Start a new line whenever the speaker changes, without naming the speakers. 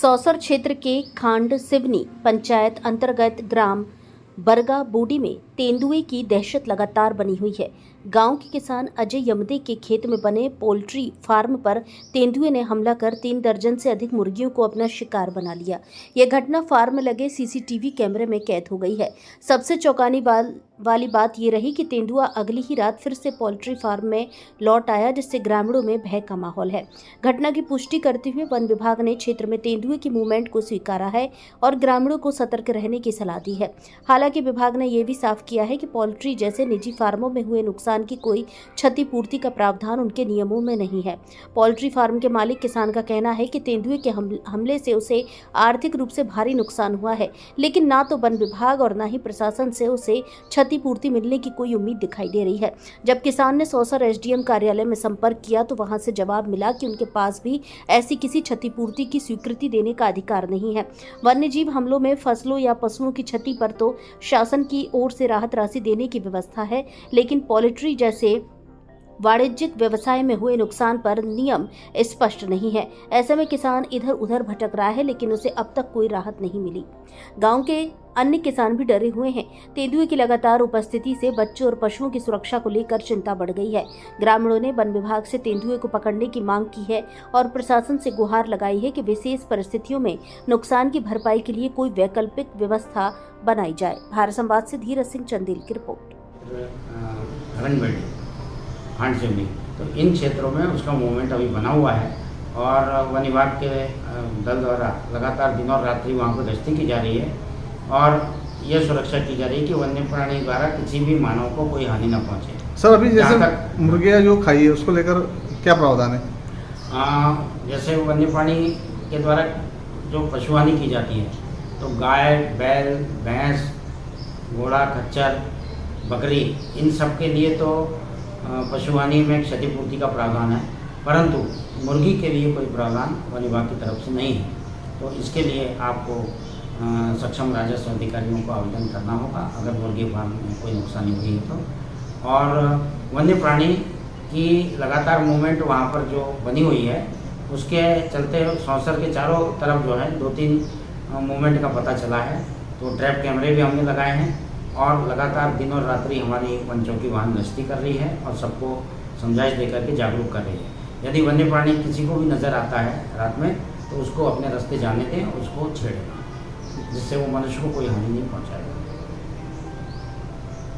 सौसर क्षेत्र के खांड सिवनी पंचायत अंतर्गत ग्राम बरगा बूडी में तेंदुए की दहशत लगातार बनी हुई है। गांव के किसान अजय यमदे के खेत में बने पोल्ट्री फार्म पर तेंदुए ने हमला कर 3 दर्जन से अधिक मुर्गियों को अपना शिकार बना लिया। यह घटना फार्म में लगे सीसीटीवी कैमरे में कैद हो गई है। सबसे चौंकाने वाली बात ये रही कि तेंदुआ अगली ही रात फिर से पोल्ट्री फार्म में लौट आया, जिससे ग्रामीणों में भय का माहौल है। घटना की पुष्टि करते हुए वन विभाग ने क्षेत्र में तेंदुए की मूवमेंट को स्वीकारा है और ग्रामीणों को सतर्क रहने की सलाह दी है। हालांकि विभाग ने यह भी साफ किया है कि पोल्ट्री जैसे निजी फार्मों में हुए नुकसान की कोई क्षतिपूर्ति का प्रावधान उनके नियमों में नहीं है। पोल्ट्री फार्म के मालिक किसान का कहना है कि तेंदुए के हमले से उसे आर्थिक रूप से भारी नुकसान हुआ है, लेकिन ना तो वन विभाग और ना ही प्रशासन से उसे क्षतिपूर्ति मिलने की कोई उम्मीद दिखाई दे रही है। जब किसान ने सौसर एसडीएम कार्यालय में संपर्क किया तो वहां से जवाब मिला कि उनके पास भी ऐसी किसी क्षतिपूर्ति की स्वीकृति देने का अधिकार नहीं है। वन्यजीव हमलों में फसलों या पशुओं की क्षति पर तो शासन की ओर से राहत राशि देने की व्यवस्था है, लेकिन पोल्ट्री जैसे वाणिज्यिक व्यवसाय में हुए नुकसान पर नियम स्पष्ट नहीं है। ऐसे में किसान इधर उधर भटक रहा है, लेकिन उसे अब तक कोई राहत नहीं मिली। गांव के अन्य किसान भी डरे हुए हैं। तेंदुए की लगातार उपस्थिति से बच्चों और पशुओं की सुरक्षा को लेकर चिंता बढ़ गई है। ग्रामीणों ने वन विभाग से तेंदुए को पकड़ने की मांग की है और प्रशासन से गुहार लगाई है कि विशेष परिस्थितियों में नुकसान की भरपाई के लिए कोई वैकल्पिक व्यवस्था बनाई जाए। भारत संवाद से धीरज सिंह चंदेल की रिपोर्ट।
खांड सिवनी, तो इन क्षेत्रों में उसका मूवमेंट अभी बना हुआ है और वन विभाग के दल द्वारा लगातार दिन और रात्रि वहाँ पर गश्ती की जा रही है और ये सुरक्षा की जा रही है कि वन्य प्राणी द्वारा किसी भी मानव को कोई हानि न पहुँचे।
सर, अभी जैसे मुर्गियाँ जो खाई है उसको लेकर क्या प्रावधान है?
जैसे वन्य प्राणी के द्वारा जो पशुहानि की जाती है तो गाय, बैल, भैंस, घोड़ा, खच्चर, बकरी, इन सब के लिए तो पशुहानि में क्षतिपूर्ति का प्रावधान है, परंतु मुर्गी के लिए कोई प्रावधान वन विभाग की तरफ से नहीं है। तो इसके लिए आपको सक्षम राजस्व अधिकारियों को आवेदन करना होगा अगर मुर्गी फार्म में कोई नुकसानी हुई है तो। और वन्य प्राणी की लगातार मूवमेंट वहाँ पर जो बनी हुई है उसके चलते सौसर के चारों तरफ जो है 2-3 मूवमेंट का पता चला है, तो ट्रैप कैमरे भी हमने लगाए हैं और लगातार दिन और रात्रि हमारी वन चौकी वाहन गश्ती कर रही है और सबको समझाइश देकर के जागरूक कर रही है। यदि वन्य प्राणी किसी को भी नज़र आता है रात में तो उसको अपने रास्ते जाने दें, उसको छेड़ें, जिससे वो मनुष्य को कोई हानि नहीं पहुंचाएगा।